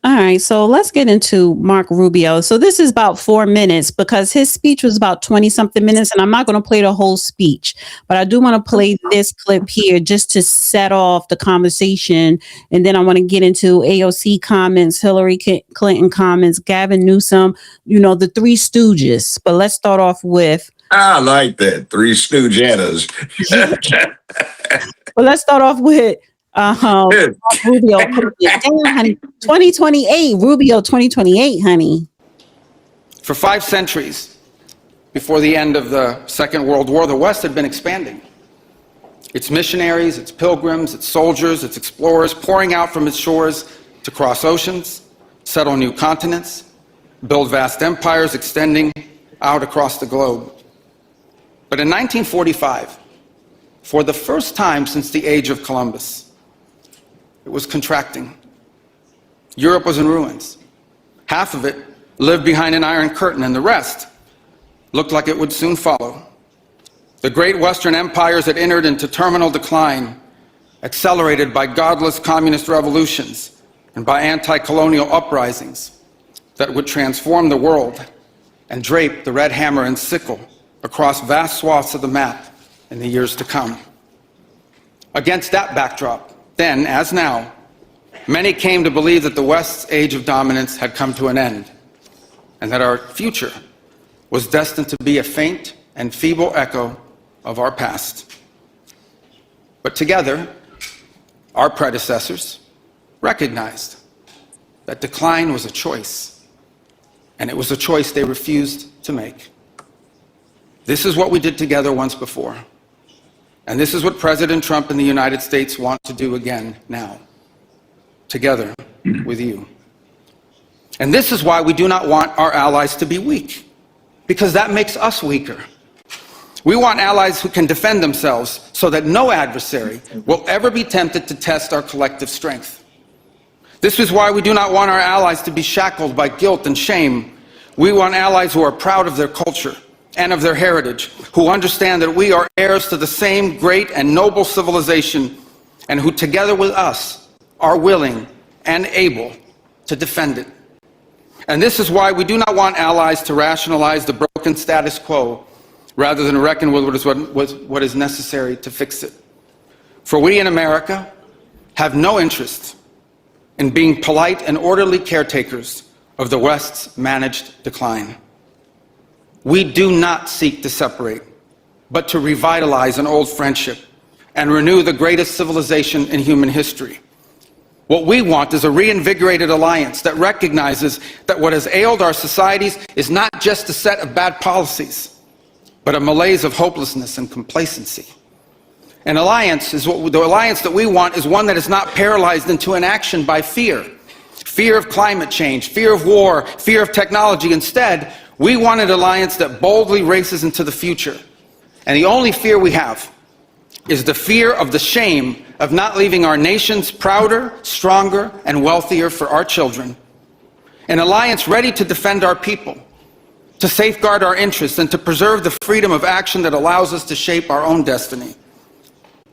All right, so let's get into Mark Rubio. So this is about 4 minutes because his speech was about 20 something minutes, and I'm not going to play the whole speech, but I do want to play this clip here just to set off the conversation. And then I want to get into AOC comments, Hillary Clinton comments, Gavin Newsom, the Three Stooges. But let's start off with. I like that. Three Stoogettas. Well, let's start off with Rubio. Damn, honey. 2028, Rubio 2028, honey. For 5 centuries before the end of the Second World War, the West had been expanding. Its missionaries, its pilgrims, its soldiers, its explorers pouring out from its shores to cross oceans, settle new continents, build vast empires extending out across the globe. But in 1945, for the first time since the age of Columbus, it was contracting. Europe was in ruins. Half of it lived behind an iron curtain, and the rest looked like it would soon follow. The great Western empires had entered into terminal decline, accelerated by godless communist revolutions and by anti-colonial uprisings that would transform the world and drape the red hammer and sickle across vast swaths of the map in the years to come. Against that backdrop, then, as now, many came to believe that the West's age of dominance had come to an end, and that our future was destined to be a faint and feeble echo of our past. But together, our predecessors recognized that decline was a choice, and it was a choice they refused to make. This is what we did together once before. And this is what President Trump and the United States want to do again now, together with you. And this is why we do not want our allies to be weak, because that makes us weaker. We want allies who can defend themselves so that no adversary will ever be tempted to test our collective strength. This is why we do not want our allies to be shackled by guilt and shame. We want allies who are proud of their culture and of their heritage, who understand that we are heirs to the same great and noble civilization, and who together with us are willing and able to defend it. And this is why we do not want allies to rationalize the broken status quo rather than reckon with what is necessary to fix it. For we in America have no interest in being polite and orderly caretakers of the West's managed decline. We do not seek to separate, but to revitalize an old friendship and renew the greatest civilization in human history. What we want is a reinvigorated alliance that recognizes that what has ailed our societies is not just a set of bad policies, but a malaise of hopelessness and complacency. An alliance is the alliance that we want is one that is not paralyzed into inaction by fear. Fear of climate change, fear of war, fear of technology. Instead, we want an alliance that boldly races into the future. And the only fear we have is the fear of the shame of not leaving our nations prouder, stronger, and wealthier for our children. An alliance ready to defend our people, to safeguard our interests, and to preserve the freedom of action that allows us to shape our own destiny.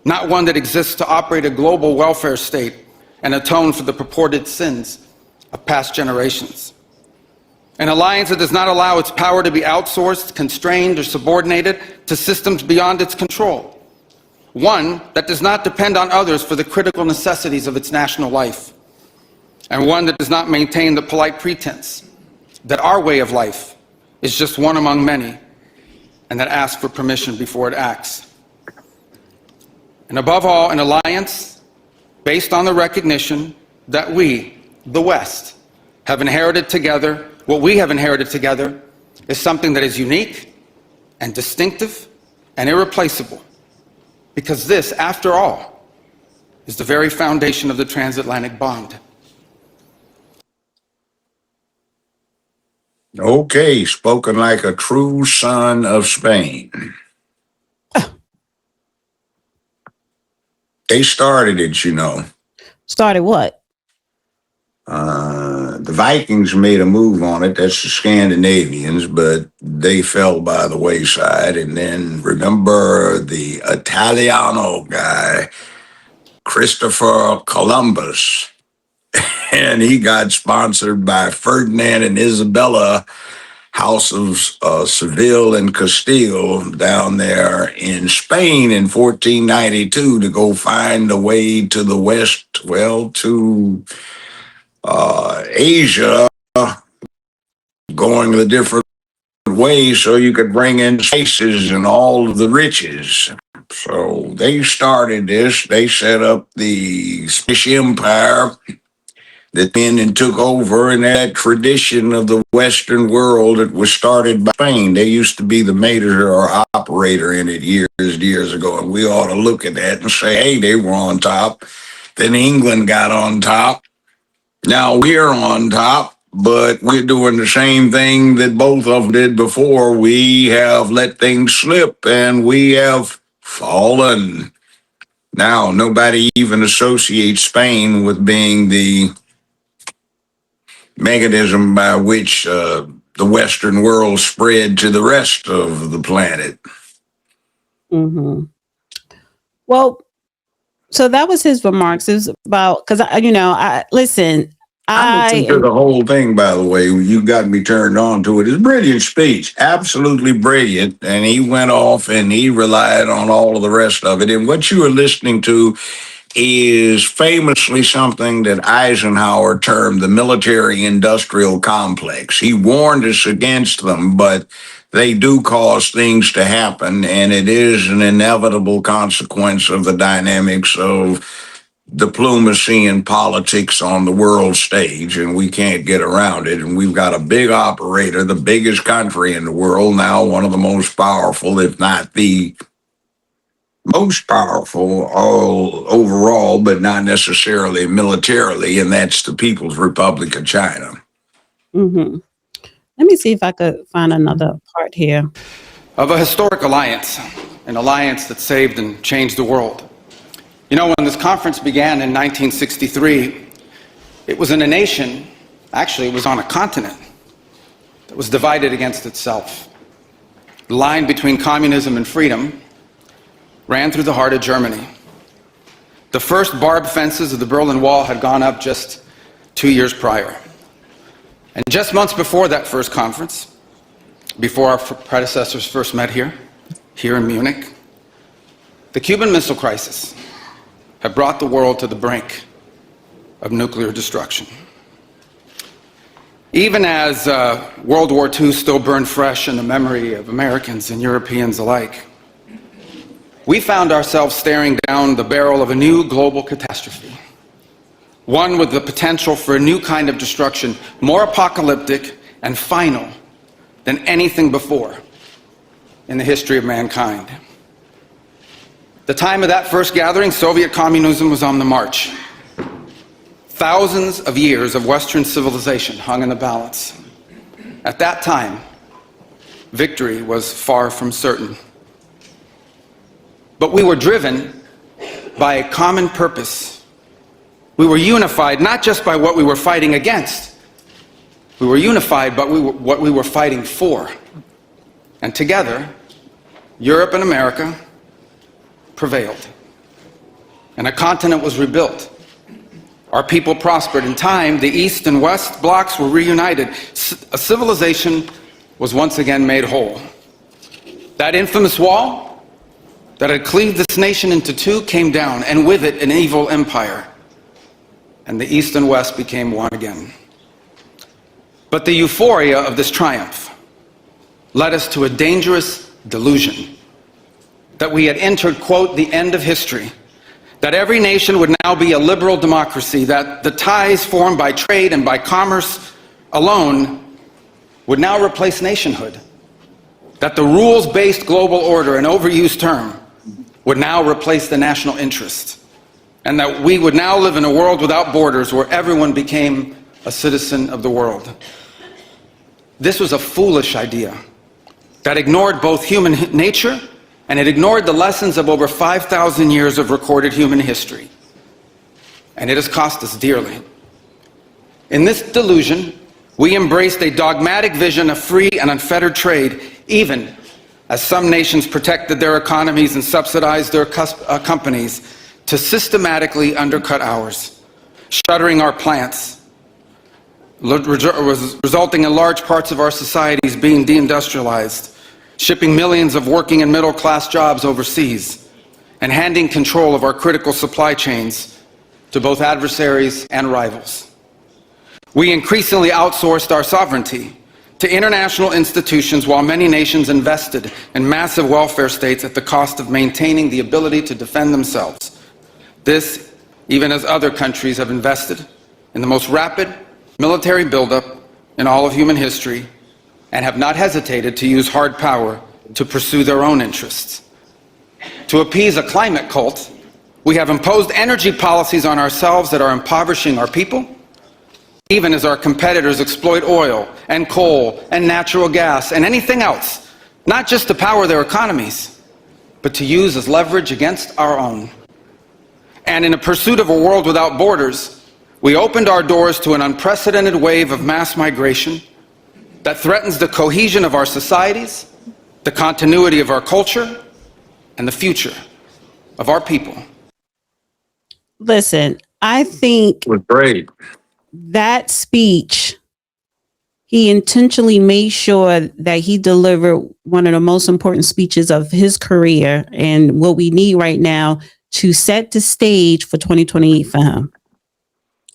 Not one that exists to operate a global welfare state and atone for the purported sins of past generations. An alliance that does not allow its power to be outsourced, constrained, or subordinated to systems beyond its control. One that does not depend on others for the critical necessities of its national life. And one that does not maintain the polite pretense that our way of life is just one among many, and that asks for permission before it acts. And above all, an alliance based on the recognition that we, the West, have inherited together. What we have inherited together is something that is unique and distinctive and irreplaceable, because this, after all, is the very foundation of the transatlantic bond. Okay, spoken like a true son of Spain. They started it, you know. Started what? The Vikings made a move on it. That's the Scandinavians, but they fell by the wayside. And then remember the Italiano guy, Christopher Columbus. and he got sponsored by Ferdinand and Isabella, House of Seville and Castile, down there in Spain in 1492 to go find a way to the west, well, to Asia, going the different ways so you could bring in spices and all of the riches. So they started this. They set up the Spanish Empire that went and took over, and that tradition of the Western world that was started by Spain. They used to be the major or operator in it years ago, and we ought to look at that and say, hey, they were on top. Then England got on top. Now we're on top, but we're doing the same thing that both of them did before. We have let things slip, and we have fallen. Now, nobody even associates Spain with being the mechanism by which the Western world spread to the rest of the planet. Mm-hmm. Well, so that was his remarks. It was about, because I listened to the whole thing, by the way. You got me turned on to it. It's a brilliant speech, absolutely brilliant. And he went off and he relied on all of the rest of it. And what you are listening to is famously something that Eisenhower termed the military-industrial complex. He warned us against them, but they do cause things to happen, and it is an inevitable consequence of the dynamics of diplomacy and politics on the world stage, and we can't get around it. And we've got a big operator, the biggest country in the world now, one of the most powerful, if not the most powerful all overall, but not necessarily militarily, and that's the People's Republic of China. Mm-hmm. Let me see if I could find another part here. Of a historic alliance, an alliance that saved and changed the world. You know, when this conference began in 1963, it was in a nation, actually it was on a continent, that was divided against itself. The line between communism and freedom ran through the heart of Germany. The first barbed fences of the Berlin Wall had gone up just 2 years prior. And just months before that first conference, before our predecessors first met here in Munich, the Cuban Missile Crisis had brought the world to the brink of nuclear destruction. Even as World War II still burned fresh in the memory of Americans and Europeans alike, we found ourselves staring down the barrel of a new global catastrophe, one with the potential for a new kind of destruction, more apocalyptic and final than anything before in the history of mankind. The time of that first gathering, Soviet communism was on the march. Thousands of years of Western civilization hung in the balance. At that time, victory was far from certain. But we were driven by a common purpose. We were unified not just by what we were fighting against. We were unified by what we were fighting for. And together, Europe and America prevailed. And a continent was rebuilt. Our people prospered. In time, the East and West blocks were reunited. A civilization was once again made whole. That infamous wall that had cleaved this nation into two came down, and with it an evil empire. And the East and West became one again. But the euphoria of this triumph led us to a dangerous delusion that we had entered, quote, the end of history, that every nation would now be a liberal democracy, that the ties formed by trade and by commerce alone would now replace nationhood, that the rules-based global order, an overused term, would now replace the national interest, and that we would now live in a world without borders where everyone became a citizen of the world. This was a foolish idea that ignored both human nature and it ignored the lessons of over 5,000 years of recorded human history. And it has cost us dearly. In this delusion, we embraced a dogmatic vision of free and unfettered trade, even as some nations protected their economies and subsidized their companies to systematically undercut ours. shuttering our plants, resulting in large parts of our societies being deindustrialized, shipping millions of working and middle-class jobs overseas, and handing control of our critical supply chains to both adversaries and rivals. We increasingly outsourced our sovereignty to international institutions while many nations invested in massive welfare states at the cost of maintaining the ability to defend themselves. This, even as other countries have invested in the most rapid military buildup in all of human history and have not hesitated to use hard power to pursue their own interests. To appease a climate cult, we have imposed energy policies on ourselves that are impoverishing our people, even as our competitors exploit oil and coal and natural gas and anything else, not just to power their economies, but to use as leverage against our own. And in a pursuit of a world without borders, we opened our doors to an unprecedented wave of mass migration that threatens the cohesion of our societies, the continuity of our culture, and the future of our people. Listen, I think It was great. that speech, he intentionally made sure that he delivered one of the most important speeches of his career and what we need right now to set the stage for 2028 for him.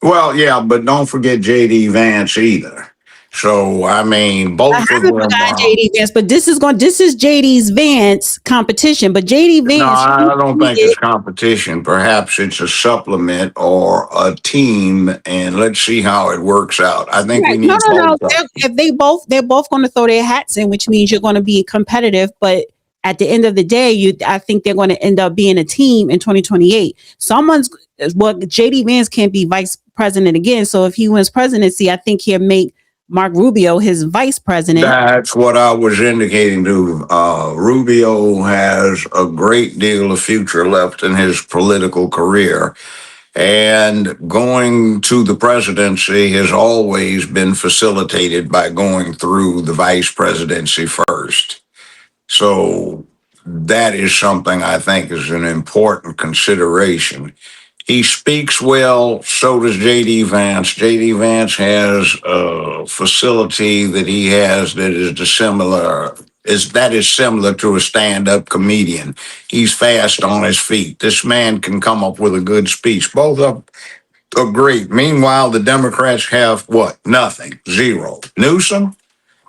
Well, yeah, but don't forget J.D. Vance either. So, I mean, I both of haven't them forgotten are. JD Vance, but this is JD's Vance competition. But JD No, Vance, I don't think it's competition. Perhaps it's a supplement or a team, and let's see how it works out. I think we no, need no, no. both. If they're both going to throw their hats in, which means you're going to be competitive. But at the end of the day, I think they're going to end up being a team in 2028. JD Vance can't be vice president again. So if he wins presidency, I think he'll make Mark Rubio his vice president. That's what I was indicating to. Rubio has a great deal of future left in his political career. And going to the presidency has always been facilitated by going through the vice presidency first. So that is something I think is an important consideration. He speaks well, so does J.D. Vance. J.D. Vance has a facility that he has that is similar to a stand-up comedian. He's fast on his feet. This man can come up with a good speech. Both of them are great. Meanwhile, the Democrats have what? Nothing. Zero. Newsom?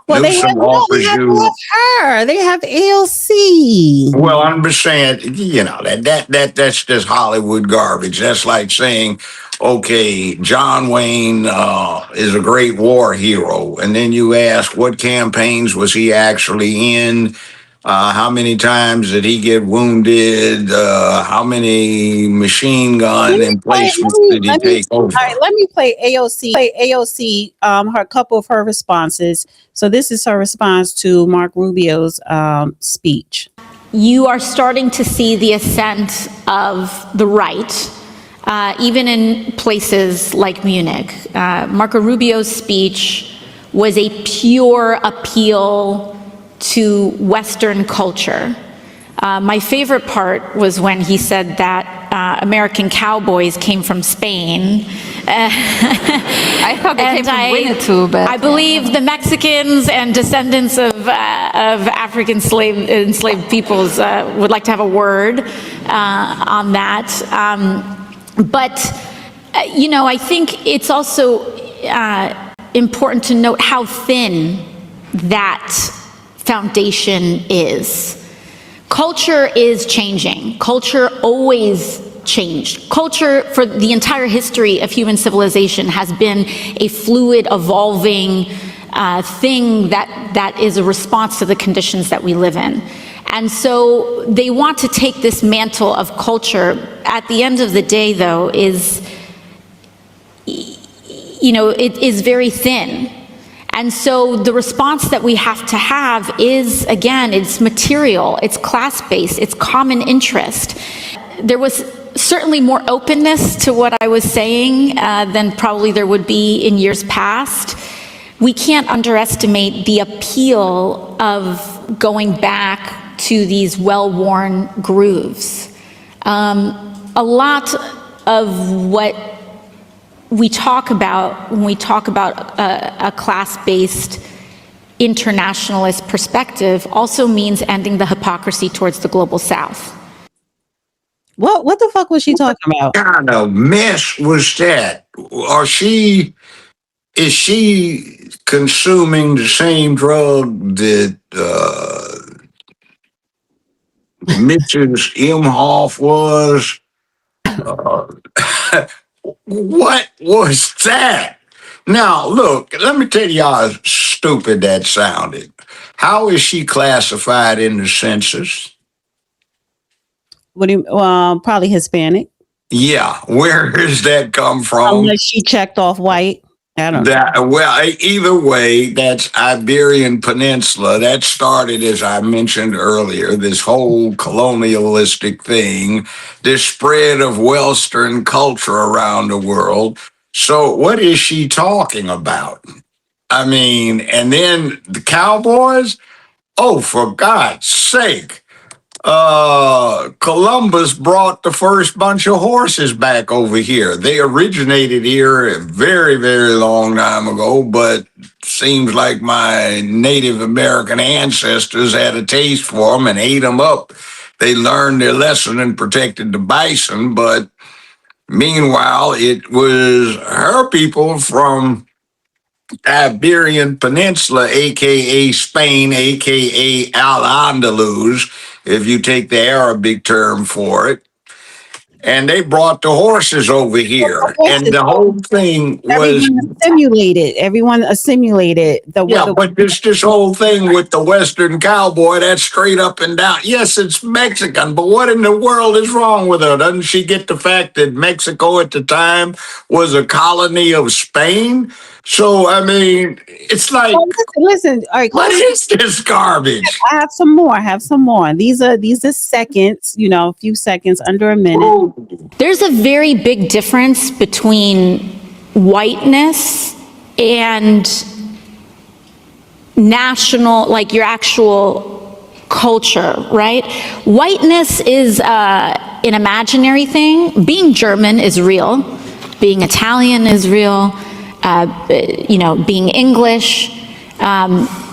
Well, they Newsom have offers you. her. They have AOC. Well, I'm just saying, that's just Hollywood garbage. That's like saying, okay, John Wayne is a great war hero, and then you ask what campaigns was he actually in? How many times did he get wounded? How many machine gun emplacements did he take over? All right, let me play AOC. Her couple of her responses. So this is her response to Mark Rubio's speech. You are starting to see the ascent of the right, even in places like Munich. Marco Rubio's speech was a pure appeal to Western culture. My favorite part was when he said that American cowboys came from Spain. I thought they came from Winnetou, but I believe the Mexicans and descendants of African enslaved peoples would like to have a word on that. I think it's also important to note how thin that foundation is. Culture is changing. Culture always changed. Culture for the entire history of human civilization has been a fluid, evolving thing that is a response to the conditions that we live in. And so they want to take this mantle of culture. At the end of the day, though, it is very thin. And so the response that we have to have is, again, it's material, it's class-based, it's common interest. There was certainly more openness to what I was saying than probably there would be in years past. We can't underestimate the appeal of going back to these well-worn grooves. A lot of what when we talk about a class-based internationalist perspective also means ending the hypocrisy towards the global South. What the fuck was she talking about? What kind of mess was that? Is she consuming the same drug that Mrs. Imhoff was? What was that? Now, look, let me tell you how stupid that sounded. How is she classified in the census? What do you, probably Hispanic. Yeah, where does that come from? Unless she checked off white. I don't know. Well, either way, that's Iberian Peninsula. That started, as I mentioned earlier, this whole colonialistic thing, this spread of Western culture around the world. So what is she talking about? I mean, and then the Cowboys? Oh, for God's sake. Columbus brought the first bunch of horses back over here. They originated here a very, very long time ago, but seems like my Native American ancestors had a taste for them and ate them up. They learned their lesson and protected the bison, but meanwhile, it was her people from Iberian Peninsula, aka Spain, aka Al-Andalus, if you take the Arabic term for it. And they brought the horses over here. And the whole thing was Everyone assimilated but this whole thing with the Western cowboy, that's straight up and down. Yes, it's Mexican, but what in the world is wrong with her? Doesn't she get the fact that Mexico at the time was a colony of Spain? So, I mean, it's like, listen, all right, what is this garbage? I have some more. These are seconds, a few seconds, under a minute. Ooh. There's a very big difference between whiteness and national, like your actual culture, right? Whiteness is an imaginary thing. Being German is real. Being Italian is real. Being English.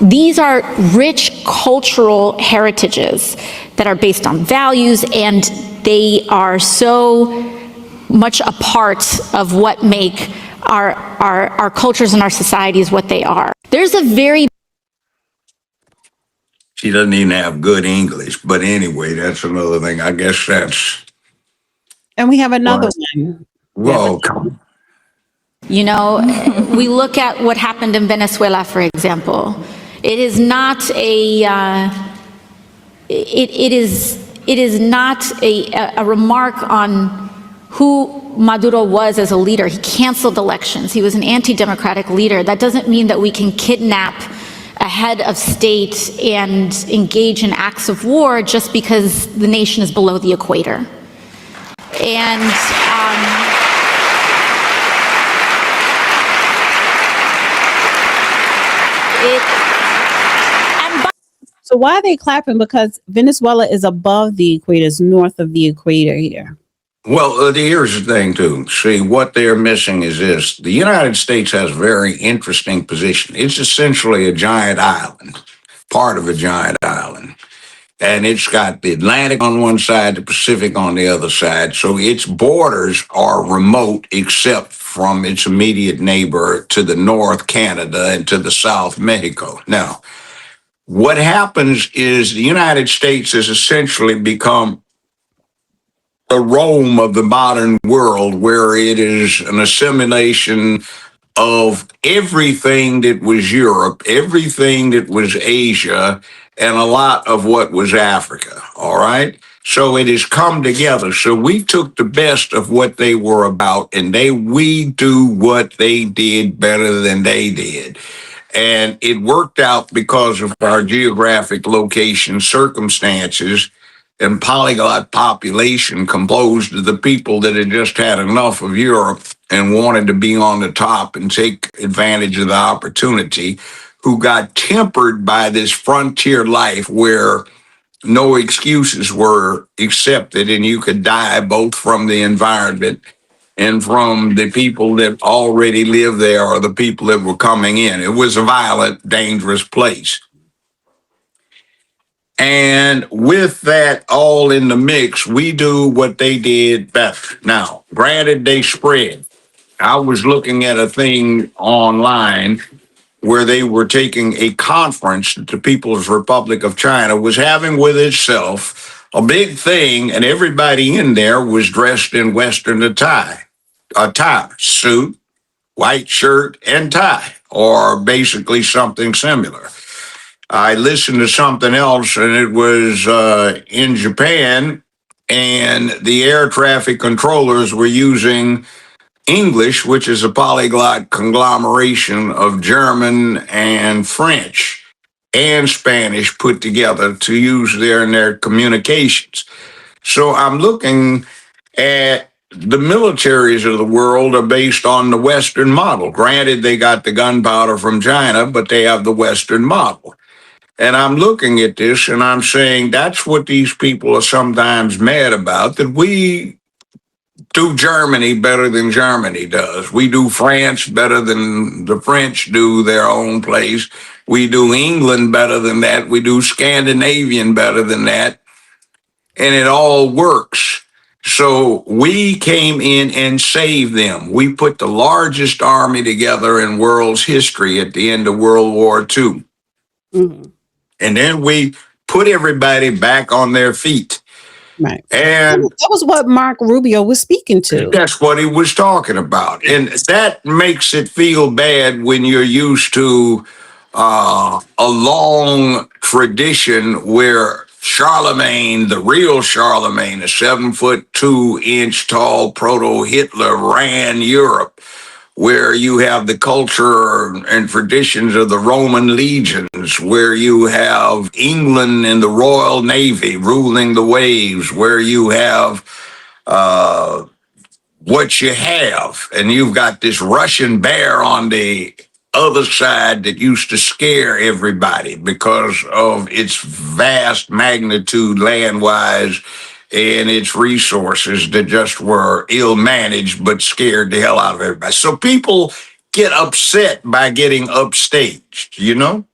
These are rich cultural heritages that are based on values, and they are so much a part of what make our cultures and our societies what they are. There's a very... She doesn't even have good English, but anyway, that's another thing. I guess that's... And we have another one. Whoa, come on. We look at what happened in Venezuela, for example. It is not a remark on who Maduro was as a leader. He canceled elections. He was an anti-democratic leader. That doesn't mean that we can kidnap a head of state and engage in acts of war just because the nation is below the equator. And so why are they clapping? Because Venezuela is above the equator, it's north of the equator here. Well, here's the thing, too. See, what they're missing is this. The United States has a very interesting position. It's essentially a giant island, part of a giant island. And it's got the Atlantic on one side, the Pacific on the other side. So its borders are remote except from its immediate neighbor to the north, Canada, and to the south, Mexico. Now, what happens is the United States has essentially become the Rome of the modern world, where it is an assimilation of everything that was Europe, everything that was Asia, and a lot of what was Africa, all right? So it has come together. So we took the best of what they were about, and we do what they did better than they did. And it worked out because of our geographic location, circumstances, and polyglot population composed of the people that had just had enough of Europe and wanted to be on the top and take advantage of the opportunity, who got tempered by this frontier life where no excuses were accepted and you could die both from the environment and from the people that already lived there or the people that were coming in. It was a violent, dangerous place. And with that all in the mix, we do what they did better. Now, granted, they spread. I was looking at a thing online where they were taking a conference that the People's Republic of China was having with itself, a big thing, and everybody in there was dressed in Western attire, suit, white shirt, and tie, or basically something similar. I listened to something else, and it was in Japan, and the air traffic controllers were using English, which is a polyglot conglomeration of German and French and Spanish put together to use there in their communications. So I'm looking at the militaries of the world are based on the Western model. Granted, they got the gunpowder from China, but they have the Western model. And I'm looking at this and I'm saying that's what these people are sometimes mad about, that we do Germany better than Germany does. We do France better than the French do their own place. We do England better than that. We do Scandinavian better than that. And it all works. So we came in and saved them. We put the largest army together in world's history at the end of World War II. Mm-hmm. And then we put everybody back on their feet. Right. And that was what Mark Rubio was speaking to. That's what he was talking about. And that makes it feel bad when you're used to a long tradition where Charlemagne, the real Charlemagne, a 7'2" tall proto-Hitler, ran Europe, where you have the culture and traditions of the Roman legions, where you have England and the Royal Navy ruling the waves, where you have what you have, and you've got this Russian bear on the other side that used to scare everybody because of its vast magnitude land-wise and its resources that just were ill-managed but scared the hell out of everybody. So people get upset by getting upstaged, you know?